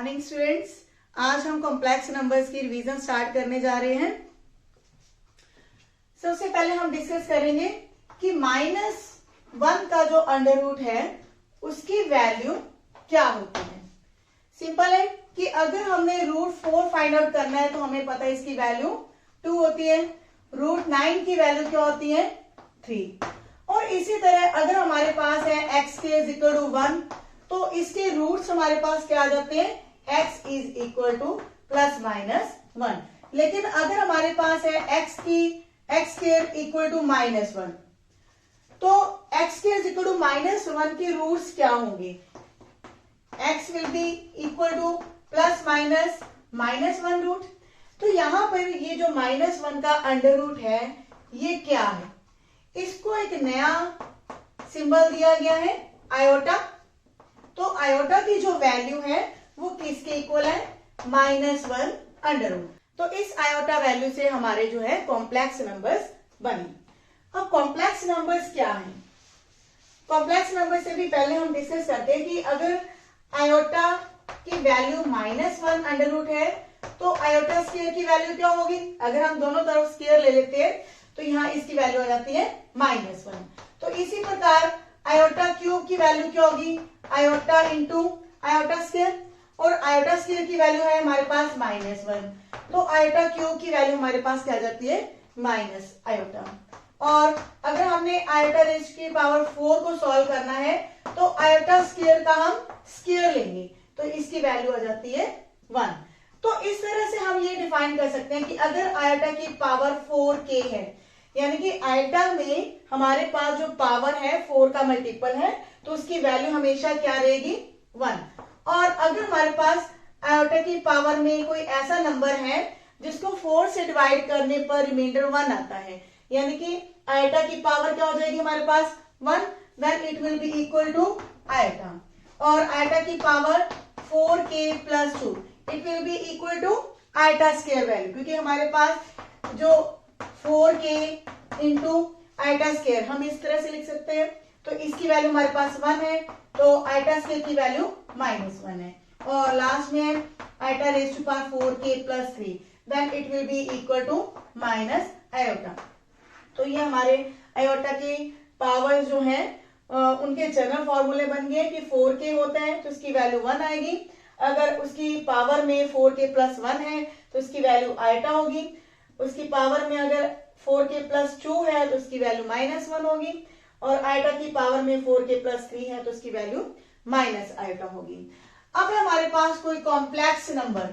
Morning students, आज हम complex numbers की रिवीजन स्टार्ट करने जा रहे हैं। सबसे पहले हम डिस्कस करेंगे कि -1 का जो अंडर रूट है उसकी वैल्यू क्या होती है। सिंपल है कि अगर हमने √4 फाइंड आउट करना है तो हमें पता है इसकी वैल्यू 2 होती है। √9 की वैल्यू क्या होती है? 3। और इसी तरह अगर हमारे पास है x के = 1 तो इसके रूट्स हमारे पास क्या आ जाते हैं? x = ±1। लेकिन अगर हमारे पास है x के =-1 तो x के =-1 के रूट्स क्या होंगे? x will be equal to ±-1 root. तो यहां पर ये जो -1 का अंडर रूट है ये क्या है? इसको एक नया सिंबल दिया गया है आयोटा। तो आयोटा की जो वैल्यू है वो किसके इक्वल है? -1 अंडर रूट। तो इस आयोटा वैल्यू से हमारे जो है कॉम्प्लेक्स नंबर्स बने। अब कॉम्प्लेक्स नंबर्स क्या है? कॉम्प्लेक्स नंबर से भी पहले हम डिस्कस करते हैं कि अगर आयोटा की वैल्यू -1 अंडर रूट है तो आयोटा स्क्वायर की वैल्यू क्या होगी? अगर हम दोनों तरफ स्क्वायर ले लेते हैं तो यहाँ इसकी वैल्यू आ जाती है -1। तो इसी प्रकार आयोटा क्यूब की वैल्यू क्या होगी? आयोटा इंटू आयोटा स्क्वायर, और आयोटा स्क्वायर की वैल्यू है हमारे पास -1। तो आयोटा क्यूब की वैल्यू हमारे पास क्या जाती है? Minus iota. और अगर हमने आयोटा रेज़ की पावर 4 को सॉल्व करना है तो आयोटा स्क्वायर का हम स्क्वायर लेंगे तो इसकी वैल्यू आ जाती है 1। तो इस तरह से हम ये डिफाइन कर सकते हैं कि अगर आयोटा की पावर 4k है, यानी कि आयोटा में हमारे पास जो पावर है 4 का मल्टीपल है तो उसकी वैल्यू हमेशा क्या रहेगी? 1। और अगर हमारे पास आयोटा की पावर में कोई ऐसा नंबर है जिसको 4 से डिवाइड करने पर रिमाइंडर 1 आता है, यानी कि आयोटा की पावर क्या हो जाएगी हमारे पास? 1, then it will be equal to iota. और आयोटा की power 4k + 2 it will be equal to iota square value, क्योंकि हमारे पास जो 4k इंटू आयोटा स्क्वायर हम इस तरह से लिख सकते हैं। तो इसकी वैल्यू हमारे पास 1 है तो आयोटा स्क्वायर की वैल्यू -1 है। और लास्ट में iota raise to power 4k + 3 then it will be equal to -iota. तो ये हमारे आयोटा की पावर जो है उनके जनरल फॉर्मूले बन गए कि 4k होता है तो उसकी वैल्यू 1 आएगी। अगर उसकी पावर में 4k + 1 है तो उसकी वैल्यू आयोटा होगी। उसकी पावर में अगर 4k + 2 है तो उसकी वैल्यू -1 होगी। और आयोटा की पावर में 4k + 3 है तो उसकी वैल्यू -आयोटा होगी। अब हमारे पास कोई कॉम्प्लेक्स नंबर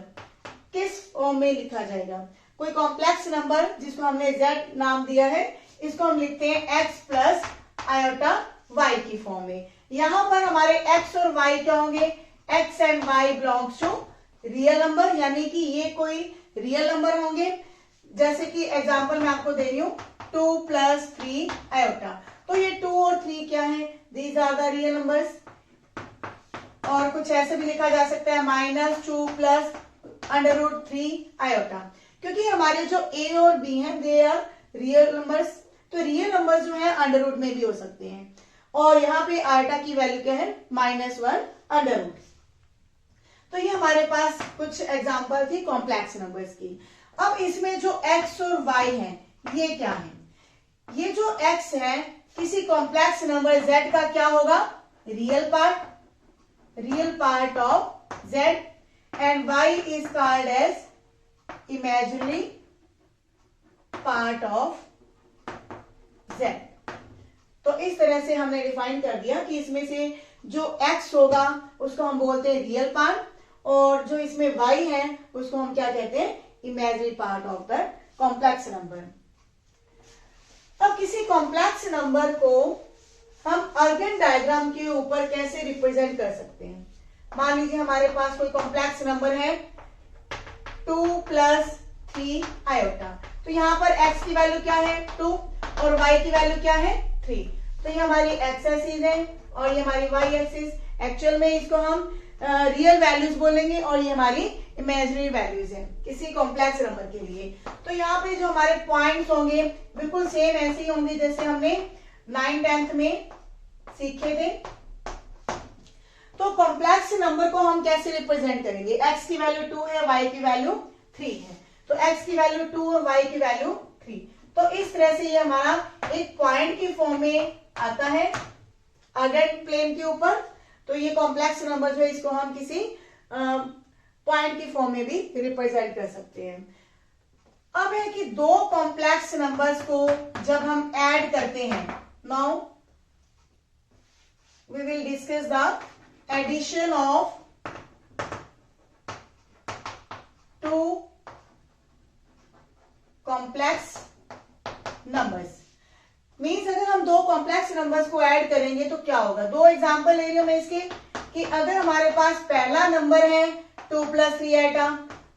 किस फॉर्म में लिखा जाएगा? कोई कॉम्प्लेक्स नंबर जिसको हमने z नाम दिया है इसको हम लिखते हैं x + आयोटा y की फॉर्म में। यहां पर हमारे x और y क्या होंगे? x and y belongs to real number, यानी कि ये कोई रियल नंबर होंगे। जैसे कि एग्जांपल मैं आपको दे रही हूँ 2 + 3 आयोटा। तो ये 2 और 3 क्या है? These are the real numbers. और कुछ ऐसे भी लिखा जा सकता है -2 + √3 आयोटा, क्योंकि हमारे जो a और b हैं दे आर रियल नंबर्स। तो रियल नंबर्स जो है अंडर रूट में भी हो सकते हैं। और यहाँ पे आयोटा की वैल्यू क्या है? -1 अंडर रूट। तो ये हमारे पास कुछ एग्जांपल थी कॉम्प्लेक्स नंबर्स की। अब इसमें जो x और y है ये क्या है? ये जो x है किसी कॉम्प्लेक्स नंबर z का क्या होगा? Real part of z, and y is called as imaginary part of z। तो इस तरह से हमने डिफाइन कर दिया कि इसमें से जो x होगा उसको हम बोलते हैं रियल पार्ट, और जो इसमें y है उसको हम क्या कहते हैं? Imaginary part of the complex number. अब किसी कॉम्प्लेक्स नंबर को हम अर्गन डायग्राम के ऊपर कैसे रिप्रेजेंट कर सकते हैं? मान लीजिए हमारे पास कोई कॉम्प्लेक्स नंबर है 2 + 3 आयोटा। तो यहाँ पर x की वैल्यू क्या है? 2, और y की वैल्यू क्या है? 3। तो ये हमारी x एक्सिस है और ये हमारी y एक्सिस। एक्चुअल में इसको हम रियल वैल्यूज बोलेंगे और ये हमारी इमेजिनरी वैल्यूज है किसी कॉम्प्लेक्स नंबर के लिए। तो यहाँ पे जो हमारे पॉइंट्स होंगे बिल्कुल सेम ऐसे ही होंगे जैसे हमने 9th 10th में सीखे थे। तो कॉम्प्लेक्स नंबर को हम कैसे रिप्रेजेंट करेंगे? x की वैल्यू 2 है, y की वैल्यू 3 है, तो x की वैल्यू 2 और y की वैल्यू 3। तो इस तरह से ये हमारा एक पॉइंट की फॉर्म में आता है आर्गेंट प्लेन के ऊपर। तो ये कॉम्प्लेक्स नंबर जो है इसको हम किसी पॉइंट की फॉर्म में भी रिप्रेजेंट कर सकते हैं। अब है कि दो कॉम्प्लेक्स नंबर्स को जब हम ऐड करते हैं, now we will discuss the addition of two complex numbers. Means अगर हम दो कॉम्प्लेक्स नंबर्स को ऐड करेंगे तो क्या होगा? दो एग्जांपल ले रही हूं मैं इसके, कि अगर हमारे पास पहला नंबर है 2 + 3 आयोटा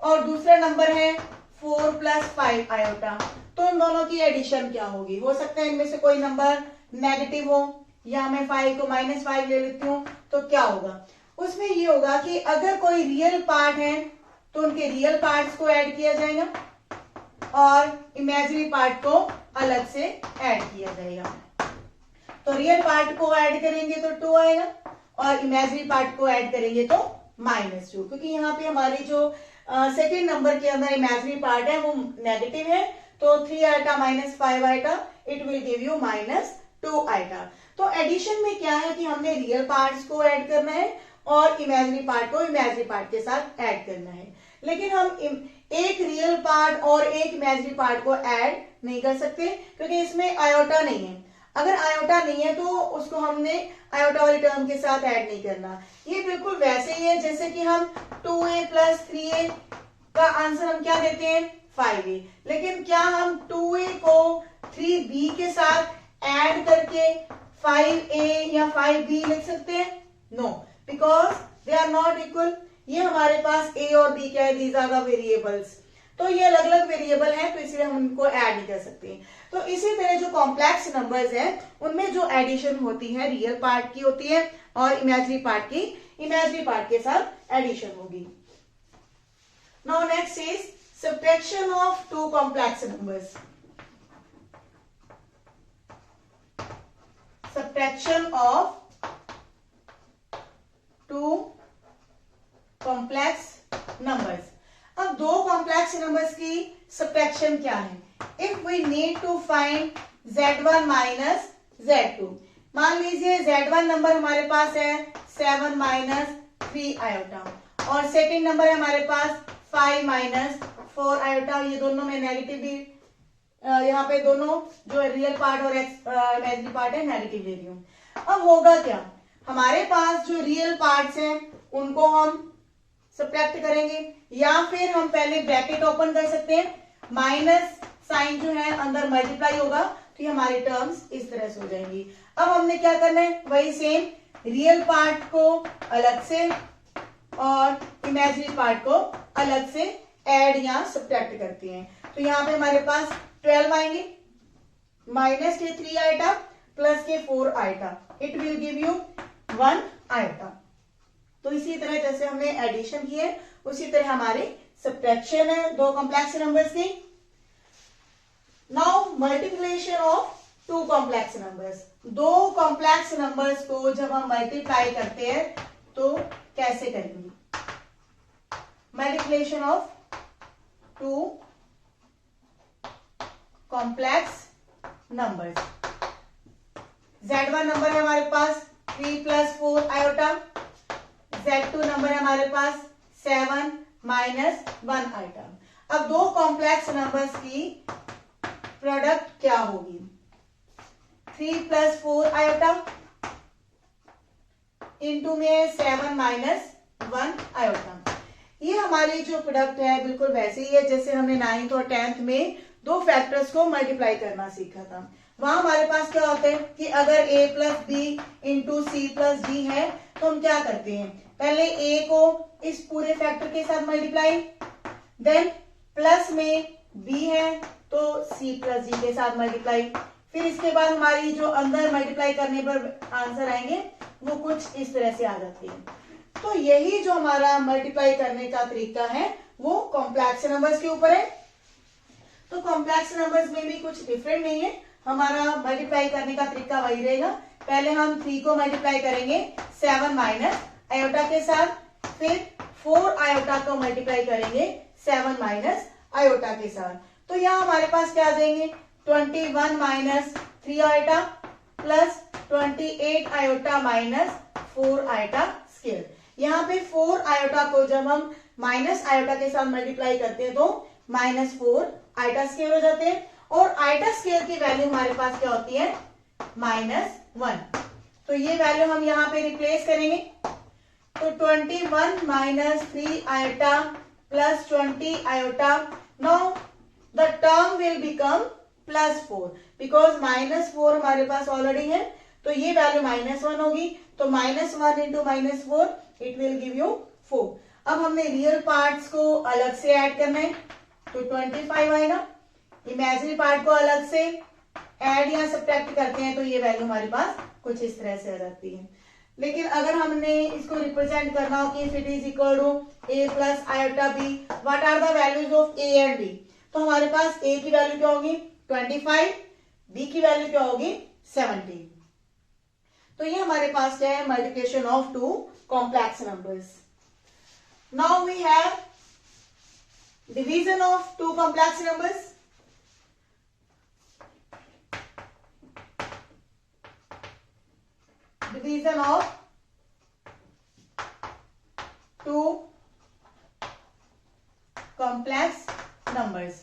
और दूसरा नंबर है 4 + 5 आयोटा, तो इन दोनों की एडिशन क्या होगी? हो सकता है इनमें से कोई नंबर नेगेटिव हो, या मैं 5 को -5 ले लेती हूँ, तो क्या होगा? उसमें ये होगा कि अगर कोई रियल पार्ट है तो उनके रियल पार्ट्स को ऐड किया जाएगा और इमेजिनरी पार्ट को अलग से ऐड किया जाएगा। तो रियल पार्ट को ऐड करेंगे तो 2 आएगा और इमेजिनरी पार्ट को ऐड करेंगे तो -2, क्योंकि यहाँ पे हमारी जो सेकेंड नंबर के अंदर इमेजिनरी पार्ट है वो नेगेटिव है, तो 3 iota -5 iota it will give you -2 iota. तो एडिशन में क्या है कि हमने रियल पार्ट्स को ऐड करना है और इमेजिनरी पार्ट को इमेजिनरी पार्ट के साथ ऐड करना है, लेकिन हम एक रियल पार्ट और एक इमेजिनरी पार्ट को ऐड नहीं कर सकते क्योंकि इसमें आयोटा नहीं है। अगर आयोटा नहीं है तो उसको हमने आयोटा वाली टर्म के साथ ऐड नहीं करना। ये बिल्कुल वैसे ही है जैसे कि हम 2a + 3a का आंसर हम क्या देते हैं? 5a, लेकिन क्या हम 2a को 3b के साथ ऐड करके 5a या 5b लिख सकते हैं? No, because they are not equal. ये हमारे पास a और b क्या है? दीज आर द वेरिएबल्स, तो ये अलग अलग वेरिएबल है, तो इसलिए हम उनको ऐड नहीं कर सकते। तो इसी तरह जो कॉम्प्लेक्स नंबर्स हैं उनमें जो एडिशन होती है रियल पार्ट की होती है और इमेजिनरी पार्ट की इमेजिनरी पार्ट के साथ एडिशन होगी। Now next is subtraction of two complex numbers. Subtraction of two complex numbers. अब दो कॉम्प्लेक्स नंबर्स की सब्ट्रैक्शन क्या है? If we need to find z1 - z2, मान लीजिए z1 नंबर हमारे पास है 7 - 3 आयोटा और सेकेंड नंबर है हमारे पास 5 - 4 आयोटा। ये दोनों में नेगेटिव भी, यहाँ पे दोनों जो रियल पार्ट और इमेजिनरी पार्ट है नेगेटिव ले रही हूँ। अब होगा क्या? हमारे पास जो रियल पार्ट्स हैं उनको हम सब्ट्रैक्ट करेंगे, या फिर हम पहले ब्रैकेट ओपन कर सकते हैं, माइनस साइन जो है अंदर मल्टीप्लाई होगा, तो ये हमारी टर्म्स इस तरह से हो जाएंगी। अब हमने क्या करना है? वही सेम, रियल पार्ट को अलग से और इमेजिनरी पार्ट को अलग से ऐड या सब्ट्रैक्ट करते हैं। तो यहाँ पे हमारे पास 12 आएंगे, माइनस के 3 आइटा प्लस के 4 iota, it will give you 1 iota. तो इसी तरह जैसे हमने एडिशन की है उसी तरह हमारी सब्ट्रैक्शन है दो कॉम्प्लेक्स नंबर्स की। Now multiplication of two complex numbers. दो कॉम्प्लेक्स नंबर्स को जब हम मल्टीप्लाई करते हैं तो कैसे करेंगे? Multiplication of two complex numbers. z1 number है हमारे पास 3 + 4 आयोटा, z2 नंबर है हमारे पास 7 - 1 आइटम। अब दो कॉम्प्लेक्स नंबर्स की प्रोडक्ट क्या होगी? 3 + 4 आयोटा इंटू में 7 - 1 आयोटा। ये हमारी जो प्रोडक्ट है बिल्कुल वैसे ही है जैसे हमने 9th और 10th में दो फैक्टर्स को मल्टीप्लाई करना सीखा था। वहां हमारे पास क्या होता है कि अगर a + b into c + d है तो हम क्या करते हैं? पहले a को इस पूरे फैक्टर के साथ मल्टीप्लाई, देन प्लस में b है तो c + d के साथ मल्टीप्लाई, फिर इसके बाद हमारी जो अंदर मल्टीप्लाई करने पर आंसर आएंगे वो कुछ इस तरह से आ जाते हैं। तो यही जो हमारा मल्टीप्लाई करने का तरीका है वो कॉम्प्लेक्स नंबर्स के ऊपर है। तो कॉम्प्लेक्स नंबर्स में भी कुछ डिफरेंट नहीं है, हमारा मल्टीप्लाई करने का तरीका वही रहेगा। पहले हम 3 को मल्टीप्लाई करेंगे 7 - आयोटा के साथ, फिर 4 आयोटा को मल्टीप्लाई करेंगे 7 माइनस आयोटा के साथ। तो यहाँ हमारे पास क्या आ जाएंगे 21 minus 3 iota plus 28 iota minus 4 iota square. यहाँ पे 4 आयोटा को जब हम माइनस आयोटा के साथ मल्टीप्लाई करते हैं तो -4 आयोटा स्क्वायर हो जाते हैं, और आयोटा स्क्वायर की वैल्यू हमारे पास क्या होती है -1। तो ये वैल्यू हम यहाँ पे रिप्लेस करेंगे। तो 21 minus 3 iota plus 20 iota, now the term will become +4 because -4 हमारे पास ऑलरेडी है, तो ये वैल्यू -1 होगी। तो -1 into -4 it will give you 4। अब हमने रियल पार्ट्स को अलग से ऐड करना है, तो 25 आएगा। इमेजिनरी पार्ट को अलग से ऐड या सब्ट्रैक्ट करते हैं तो ये वैल्यू हमारे पास कुछ इस तरह से आ जाती है। लेकिन अगर हमने इसको रिप्रेजेंट करना हो कि if it is equal to a plus iota b, what are the values of a and b, तो हमारे पास a की वैल्यू क्या होगी 25, b की वैल्यू क्या होगी 70। तो ये हमारे पास क्या है multiplication of two complex numbers. Now we have division of two complex numbers. Division of two complex numbers.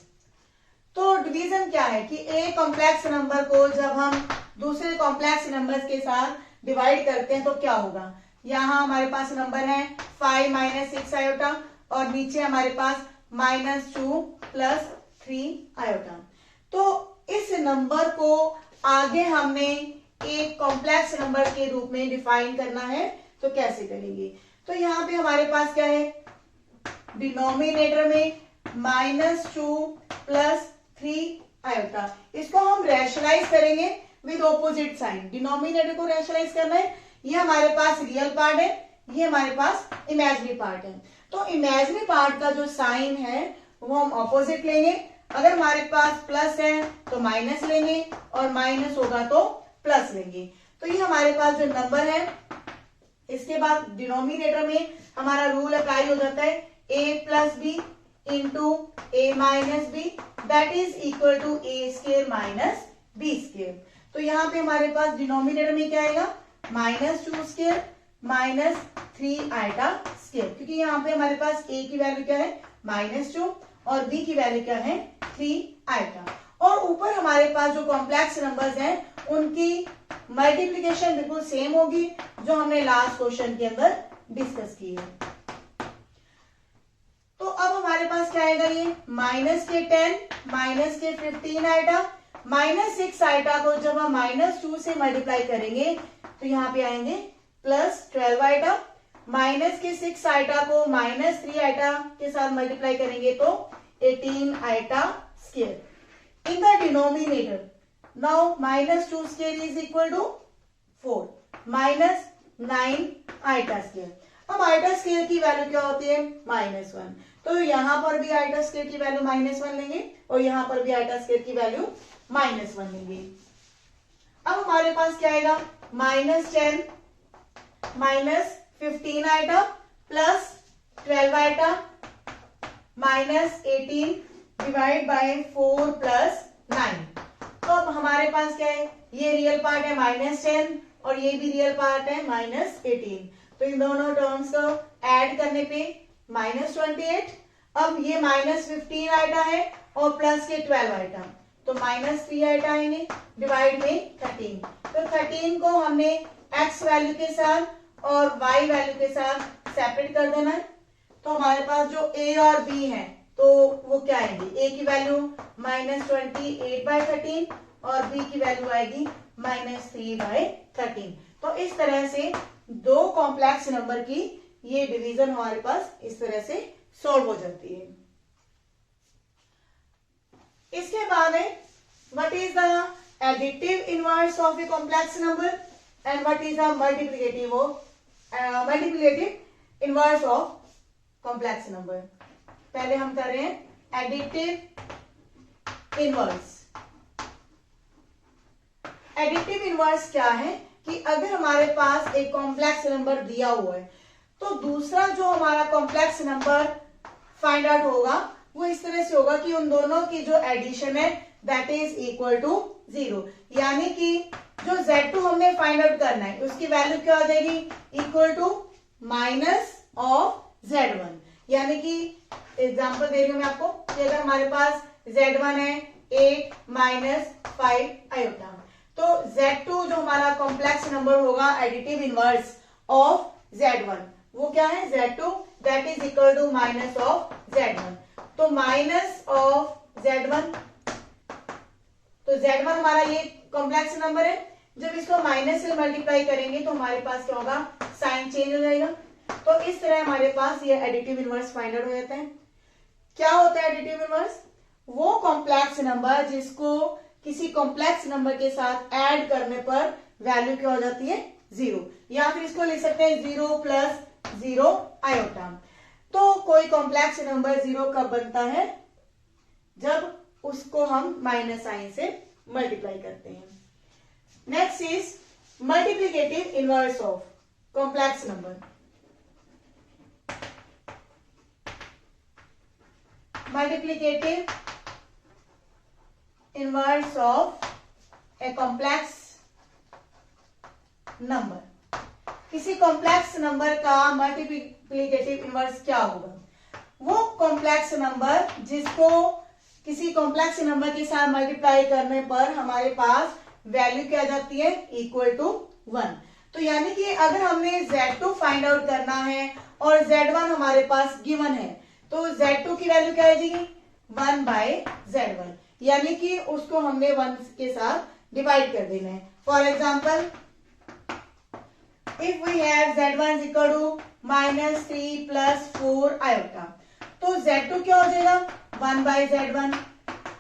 तो डिवीजन क्या है कि एक कॉम्प्लेक्स नंबर को जब हम दूसरे कॉम्प्लेक्स नंबर्स के साथ डिवाइड करते हैं तो क्या होगा। यहाँ हमारे पास नंबर है 5 माइनस 6 आयोटा और नीचे हमारे पास -2 प्लस 3 आयोटा। तो इस नंबर को आगे हमने एक कॉम्प्लेक्स नंबर के रूप में डिफाइन करना है, तो कैसे करेंगे। तो यहाँ पे हमारे पास क्या है डिनोमिनेटर में -2 प्लस 3 आयोटा, इसको हम रैशनलाइज करेंगे विद ऑपोजिट साइन। डिनोमिनेटर को रैशनलाइज करना है, ये हमारे पास रियल पार्ट है, ये हमारे पास इमेजिनरी पार्ट है। तो इमेजिनरी पार्ट का जो साइन है वो हम ऑपोजिट लेंगे। अगर हमारे पास प्लस है तो माइनस लेंगे और माइनस होगा तो प्लस लेंगे। तो ये हमारे पास जो नंबर है, इसके बाद डिनोमिनेटर में हमारा रूल अप्लाई हो जाता है a plus B into a minus B that is equal to a square minus B square. तो यहाँ पे हमारे पास डिनोमिनेटर में क्या आएगा -2 स्क्वायर माइनस 3 आयोटा स्क्वायर, क्योंकि यहाँ पे हमारे पास a की वैल्यू क्या है -2 और b की वैल्यू क्या है 3 आयोटा। और ऊपर हमारे पास जो कॉम्प्लेक्स नंबर्स हैं उनकी मल्टीप्लिकेशन बिल्कुल सेम होगी जो हमने लास्ट क्वेश्चन के अंदर डिस्कस की है। तो अब हमारे पास क्या आएगा ये -10 -15 आयोटा, -6 आयोटा को जब हम -2 से मल्टीप्लाई करेंगे तो यहाँ पे आएंगे +12 आयोटा, -6 आयोटा को -3 आयोटा के साथ मल्टीप्लाई करेंगे तो 18 iota square. In the denominator, now -2 square is equal to 4 minus 9 iota square. अब आयोटा स्क्वायर की वैल्यू क्या होती है -1, तो यहाँ पर भी आयोटा स्क्वायर की वैल्यू -1 लेंगे और यहाँ पर भी आयोटा स्क्वायर की वैल्यू -1 लेंगे। अब हमारे पास क्या आएगा -10 -15 iota plus 12 iota -18 divide by 4 plus 9। तो अब हमारे पास क्या है ये रियल पार्ट है -10 और ये भी रियल पार्ट है -18। तो इन दोनों टर्म्स को ऐड करने पे -28। अब ये -15 आयोटा है और प्लस के 12 आयोटा, तो -3 आयोटा आएंगे डिवाइड में 13। तो 13 को हमने x वैल्यू के साथ और y वैल्यू के साथ सेपरेट कर देना है। तो हमारे पास जो a और b है तो वो क्या आएंगे a की वैल्यू -28/13 और b की वैल्यू आएगी -3/13। तो इस तरह से दो कॉम्प्लेक्स नंबर की ये डिवीजन हमारे पास इस तरह से सॉल्व हो जाती है। इसके बाद है what is the additive inverse of a complex number and what is the multiplicative inverse of complex number. पहले हम कर रहे हैं एडिटिव इनवर्स। एडिटिव इनवर्स क्या है कि अगर हमारे पास एक कॉम्प्लेक्स नंबर दिया हुआ है तो दूसरा जो हमारा कॉम्प्लेक्स नंबर फाइंड आउट होगा वो इस तरह से होगा कि उन दोनों की जो एडिशन है दैट इज इक्वल टू 0, यानी कि जो Z2 हमने फाइंड आउट करना है उसकी वैल्यू क्या हो जाएगी, equal to minus of Z1। यानी कि एग्जांपल दे रही हूं मैं आपको कि अगर हमारे पास Z1 है 8 माइनस 5 आयोटा, तो Z2 जो हमारा कॉम्प्लेक्स नंबर होगा एडिटिव इनवर्स ऑफ Z1 वो क्या है, Z2 that is equal to minus of Z1। तो माइनस ऑफ Z1, तो Z1 हमारा ये कॉम्प्लेक्स नंबर है, जब इसको माइनस से मल्टीप्लाई करेंगे तो हमारे पास क्या होगा, साइन चेंज हो जाएगा। तो इस तरह हमारे पास ये एडिटिव इनवर्स फाइंड आउट हो जाता है। क्या होता है एडिटिव इनवर्स, वो कॉम्प्लेक्स नंबर जिसको किसी कॉम्प्लेक्स नंबर के साथ ऐड करने पर वैल्यू क्या हो जाती है, 0, या फिर इसको लिख सकते हैं 0 प्लस 0 आयोटा। तो कोई कॉम्प्लेक्स नंबर 0 कब बनता है, जब उसको हम माइनस साइन से मल्टीप्लाई करते हैं। Next is multiplicative inverse of complex number. Multiplicative inverse of a complex number, किसी कॉम्प्लेक्स नंबर का मल्टीप्लिकेटिव इनवर्स क्या होगा, वो कॉम्प्लेक्स नंबर जिसको किसी कॉम्प्लेक्स नंबर के साथ मल्टीप्लाई करने पर हमारे पास वैल्यू क्या आ जाती है, इक्वल टू 1। तो यानी कि अगर हमने Z2 फाइंड आउट करना है और Z1 हमारे पास गिवन है, तो Z2 की वैल्यू क्या आ जाएगी, 1 बाय Z1, यानी कि उसको हमने 1 के साथ डिवाइड कर देना है। For example if we have Z1 equal to -3 plus 4 iota, तो Z2 क्या हो जाएगा, 1 बाय Z1।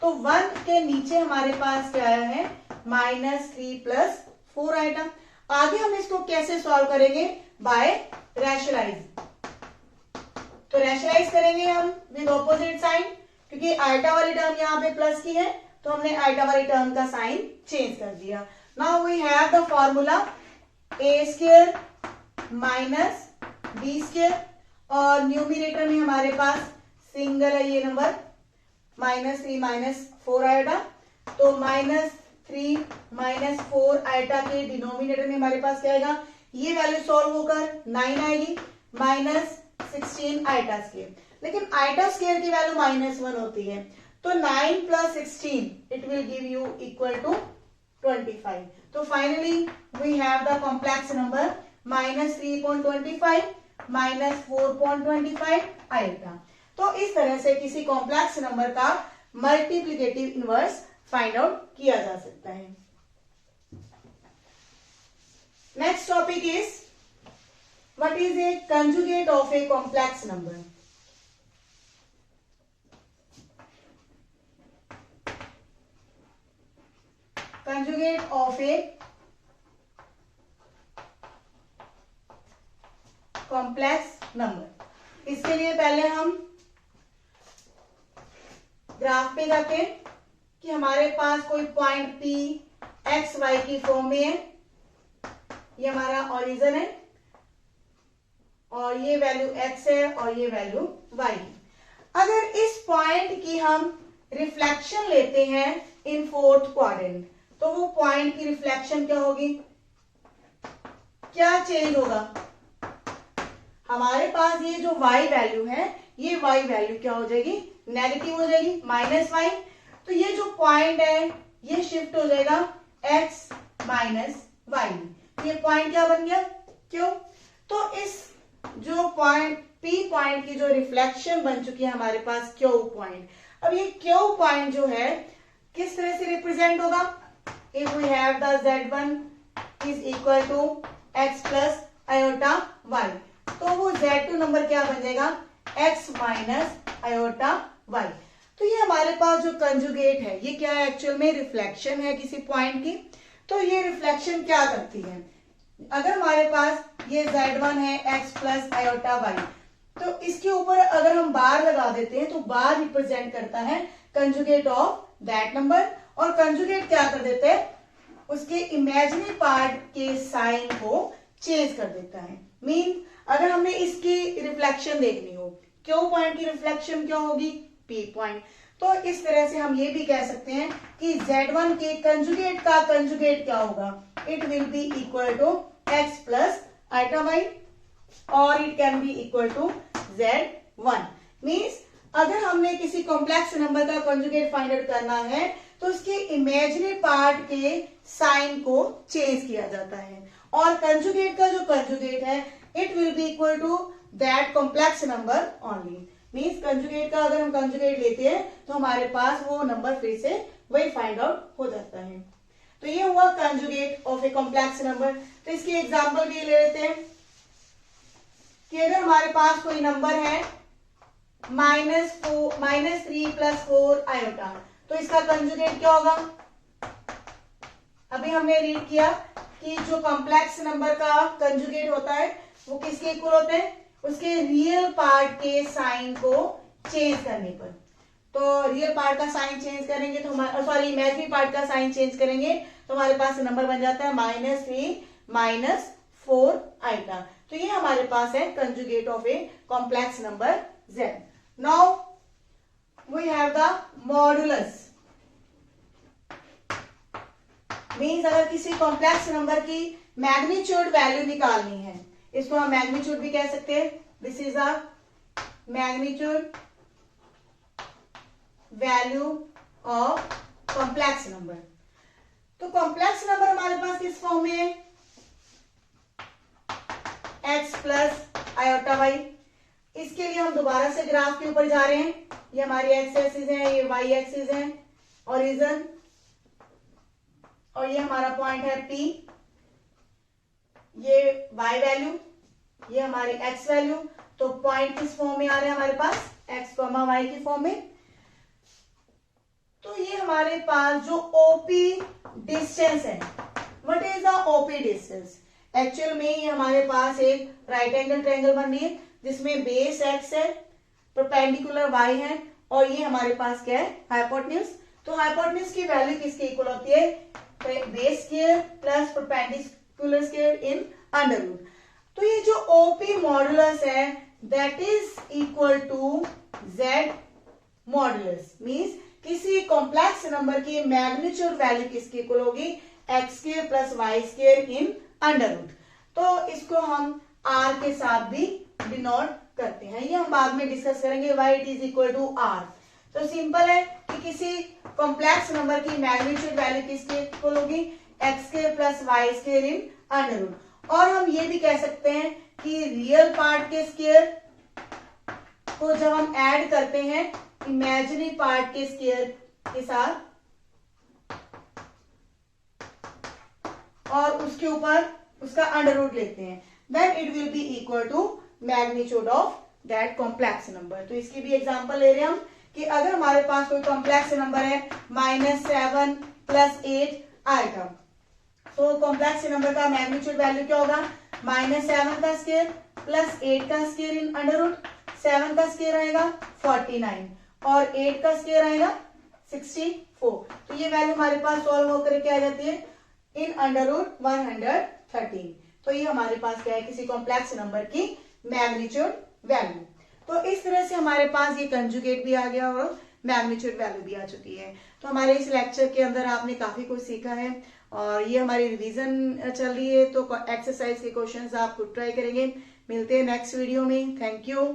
तो 1 के नीचे हमारे पास क्या आया है, -3 प्लस 4 आइटा। आगे हम इसको कैसे सॉल्व करेंगे, बाय रैशनलाइज। तो रैशनलाइज करेंगे हम विद ऑपोजिट साइन, क्योंकि आइटा वाली टर्म यहाँ पे प्लस की है तो हमने आइटा वाली टर्म का साइन चेंज कर दिया। Now we have the formula a square minus b square, और न्यूमिनेटर में हमारे पास सिंगल है ये नंबर -3 माइनस 4 आइटा। तो -3 माइनस 4 आइटा के डिनोमिनेटर में हमारे पास क्या आएगा, ये वैल्यू सॉल्व होकर 9 आएगी, -16 आइटा स्क्वायर। लेकिन आइटा स्क्वायर की वैल्यू -1 होती है, तो 9 plus 16 it will give you equal to 25। तो finally we have the complex number -3.25 -4.25 iota. तो इस तरह से किसी कॉम्प्लेक्स नंबर का मल्टीप्लिकेटिव इनवर्स फाइंड आउट किया जा सकता है। Next topic is what is a conjugate of a complex number. Conjugate of a complex number, इसके लिए पहले हम ग्राफ पे जाते हैं कि हमारे पास कोई पॉइंट P x y की फॉर्म में है, ये हमारा ओरिजिन है और ये वैल्यू x है और ये वैल्यू y है। अगर इस पॉइंट की हम रिफ्लेक्शन लेते हैं इन फोर्थ क्वाड्रेंट, तो वो पॉइंट की रिफ्लेक्शन क्या होगी, क्या चेंज होगा, हमारे पास ये जो y वैल्यू है ये y वैल्यू क्या हो जाएगी, नेगेटिव हो जाएगी, -y। तो ये जो पॉइंट है ये शिफ्ट हो जाएगा x माइनस y। ये पॉइंट क्या बन गया, क्यों, तो इस जो पॉइंट P पॉइंट की जो रिफ्लेक्शन बन चुकी है हमारे पास Q पॉइंट, अब ये Q पॉइंट जो है किस तरह से रिप्रेजेंट होगा, if we have the Z1 is equal to x plus iota y, तो वो Z2 नंबर क्या बन जाएगा, x माइनस आयोटा y। तो ये हमारे पास जो कंजुगेट है ये क्या है, एक्चुअल में रिफ्लेक्शन है किसी पॉइंट की। तो ये रिफ्लेक्शन क्या करती है, अगर हमारे पास ये Z1 है x प्लस आयोटा y, तो इसके ऊपर अगर हम बार लगा देते हैं तो बार रिप्रेजेंट करता है कंजुगेट ऑफ दैट नंबर, और कंजुगेट क्या कर देते हैं, उसके इमेजिनरी पार्ट के साइन को चेंज कर देता है। मीन अगर हमने इसकी रिफ्लेक्शन देखनी हो, क्यू पॉइंट की रिफ्लेक्शन क्या होगी, पी पॉइंट। तो इस तरह से हम ये भी कह सकते हैं कि Z1 के कंजुगेट का कंजुगेट क्या होगा, it will be equal to x plus iota y, और it can be equal to Z1। Means अगर हमने किसी कॉम्प्लेक्स नंबर का कंजुगेट फाइंड आउट करना है तो उसके इमेजिनरी पार्ट के साइन को चेंज किया जाता है, और कंजुगेट का जो कंजुगेट है it will be equal to that complex number only. Means conjugate का अगर हम कंजुगेट लेते हैं तो हमारे पास वो नंबर फिर से वही फाइंड आउट हो जाता है। तो ये हुआ conjugate of a complex number. तो इसकी एग्जांपल भी ले लेते हैं कि अगर हमारे पास कोई नंबर है -3 + 4 आयोटा, तो इसका कंजुगेट क्या होगा। अभी हमने रीड किया कि जो कॉम्प्लेक्स नंबर का कंजुगेट होता है वो किसके इक्वल होते हैं, उसके रियल पार्ट के साइन को चेंज करने पर। तो रियल पार्ट का साइन चेंज करेंगे तो हमारे, सॉरी, इमेजिनरी पार्ट का साइन चेंज करेंगे तो हमारे पास नंबर बन जाता है -3 - 4 आइटा। तो ये हमारे पास है conjugate of a complex number z। Now we have the modulus. Means अगर किसी कॉम्प्लेक्स नंबर की मैग्नीट्यूड वैल्यू निकालनी है, इसको हम मैग्नीट्यूड भी कह सकते हैं। This is a magnitude value of complex number. तो कॉम्प्लेक्स नंबर हमारे पास किस फॉर्म में है, x प्लस आयोटा वाई। इसके लिए हम दोबारा से ग्राफ के ऊपर जा रहे हैं। ये हमारी x एक्सिस है, ये y एक्सिस है, ओरिजिन, और ये हमारा पॉइंट है P, ये y वैल्यू, ये हमारी x वैल्यू। तो पॉइंट किस फॉर्म में आ रहे हैं हमारे पास, x, y की फॉर्म में। तो ये हमारे पास जो OP डिस्टेंस है, what is the OP distance. Actual में ये हमारे पास एक राइट एंगल ट्रायंगल बन रही है जिसमें बेस x है, परपेंडिकुलर y है, और ये हमारे पास क्या है, हाइपोटेन्यूज। तो हाइपोटेन्यूज की वैल्यू किसके इक्वल होती है, base square plus perpendicular square in under root. तो ये जो OP मॉडुलस है that is equal to Z modulus. Means किसी कॉम्प्लेक्स नंबर की मैग्नीट्यूड वैल्यू किसकी इक्वल होगी, x² प्लस y² इन अंडर रूट। तो इसको हम r के साथ भी डिनोट करते हैं, ये हम बाद में डिस्कस करेंगे, y it is equal to r। तो सिंपल है कि किसी कॉम्प्लेक्स नंबर की मैग्नीट्यूड वैल्यू किसके इक्वल होगी, x² प्लस y² इन अंडर रूट। और हम ये भी कह सकते हैं कि रियल पार्ट के स्क्वायर को जब हम ऐड करते हैं इमेजिनरी पार्ट के स्क्वायर के साथ, और उसके ऊपर उसका अंडर रूट लेते हैं, then it will be equal to magnitude of that complex number. तो इसकी भी एग्जांपल ले रहे हैं हम कि अगर हमारे पास कोई कॉम्प्लेक्स नंबर है -7 + 8 आइटम, तो कॉम्प्लेक्स नंबर का मैग्नीट्यूड वैल्यू क्या होगा, -7 का स्क्वायर प्लस 8 का स्क्वायर इन अंडर रूट। 7 का स्क्वायर आएगा 49 और 8 का स्क्वायर आएगा 64। तो ये वैल्यू हमारे पास सॉल्व होकर क्या आ जाती है, इन अंडर रूट 113। तो ये हमारे पास क्या है, किसी कॉम्प्लेक्स नंबर की मैग्नीट्यूड वैल्यू। तो इस तरह से हमारे पास ये कंजुगेट भी आ गया और मैग्नीट्यूड वैल्यू भी आ चुकी है। तो हमारे इस लेक्चर के अंदर आपने काफी कुछ सीखा है, और ये हमारी रिवीजन चल रही है, तो एक्सरसाइज के क्वेश्चंस आप खुद ट्राई करेंगे। मिलते हैं नेक्स्ट वीडियो में। Thank you.